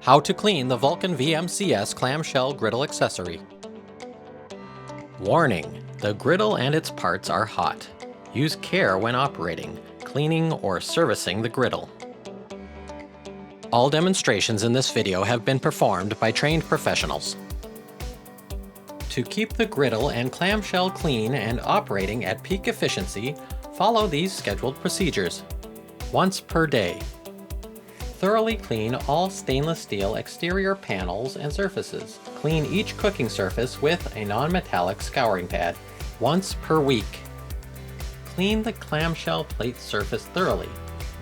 How to clean the Vulcan VMCS clamshell griddle accessory. Warning: the griddle and its parts are hot. Use care when operating, cleaning, or servicing the griddle. All demonstrations in this video have been performed by trained professionals. To keep the griddle and clamshell clean and operating at peak efficiency, follow these scheduled procedures. Once per day. Thoroughly clean all stainless steel exterior panels and surfaces. Clean each cooking surface with a non-metallic scouring pad. Once per week. Clean the clamshell plate surface thoroughly.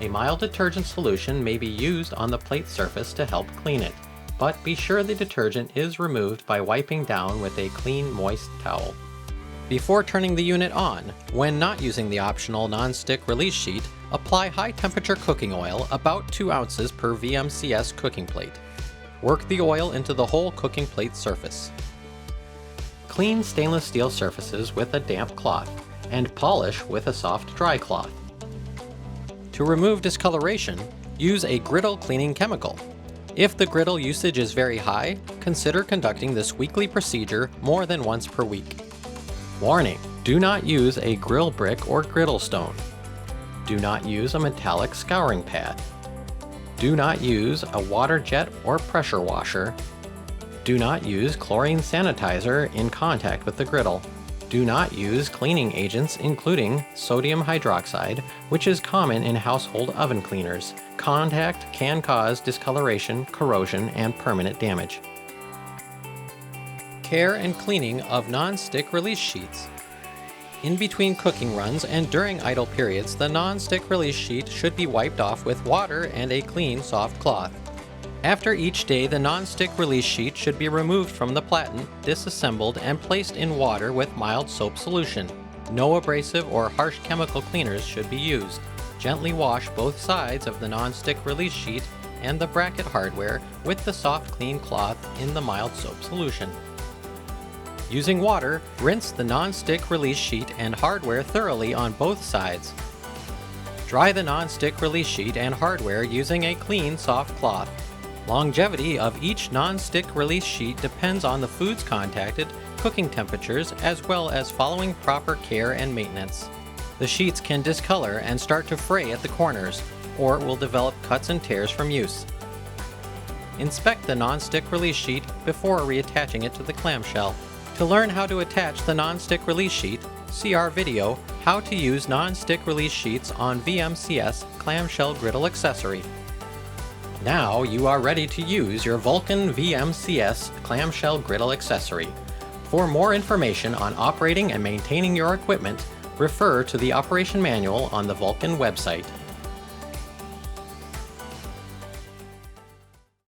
A mild detergent solution may be used on the plate surface to help clean it, but be sure the detergent is removed by wiping down with a clean, moist towel. Before turning the unit on, when not using the optional non-stick release sheet, apply high-temperature cooking oil about 2 ounces per VMCS cooking plate. Work the oil into the whole cooking plate surface. Clean stainless steel surfaces with a damp cloth, and polish with a soft dry cloth. To remove discoloration, use a griddle cleaning chemical. If the griddle usage is very high, consider conducting this weekly procedure more than once per week. Warning: do not use a grill brick or griddle stone. Do not use a metallic scouring pad. Do not use a water jet or pressure washer. Do not use chlorine sanitizer in contact with the griddle. Do not use cleaning agents including sodium hydroxide, which is common in household oven cleaners. Contact can cause discoloration, corrosion, and permanent damage. Care and cleaning of non-stick release sheets. In between cooking runs and during idle periods, the non-stick release sheet should be wiped off with water and a clean, soft cloth. After each day, the non-stick release sheet should be removed from the platen, disassembled, and placed in water with mild soap solution. No abrasive or harsh chemical cleaners should be used. Gently wash both sides of the non-stick release sheet and the bracket hardware with the soft, clean cloth in the mild soap solution. Using water, rinse the non-stick release sheet and hardware thoroughly on both sides. Dry the non-stick release sheet and hardware using a clean, soft cloth. Longevity of each non-stick release sheet depends on the foods contacted, cooking temperatures, as well as following proper care and maintenance. The sheets can discolor and start to fray at the corners, or will develop cuts and tears from use. Inspect the non-stick release sheet before reattaching it to the clamshell. To learn how to attach the non-stick release sheet, see our video, How to Use Non-Stick Release Sheets on VMCS Clamshell Griddle Accessory. Now you are ready to use your Vulcan VMCS Clamshell Griddle Accessory. For more information on operating and maintaining your equipment, refer to the operation manual on the Vulcan website.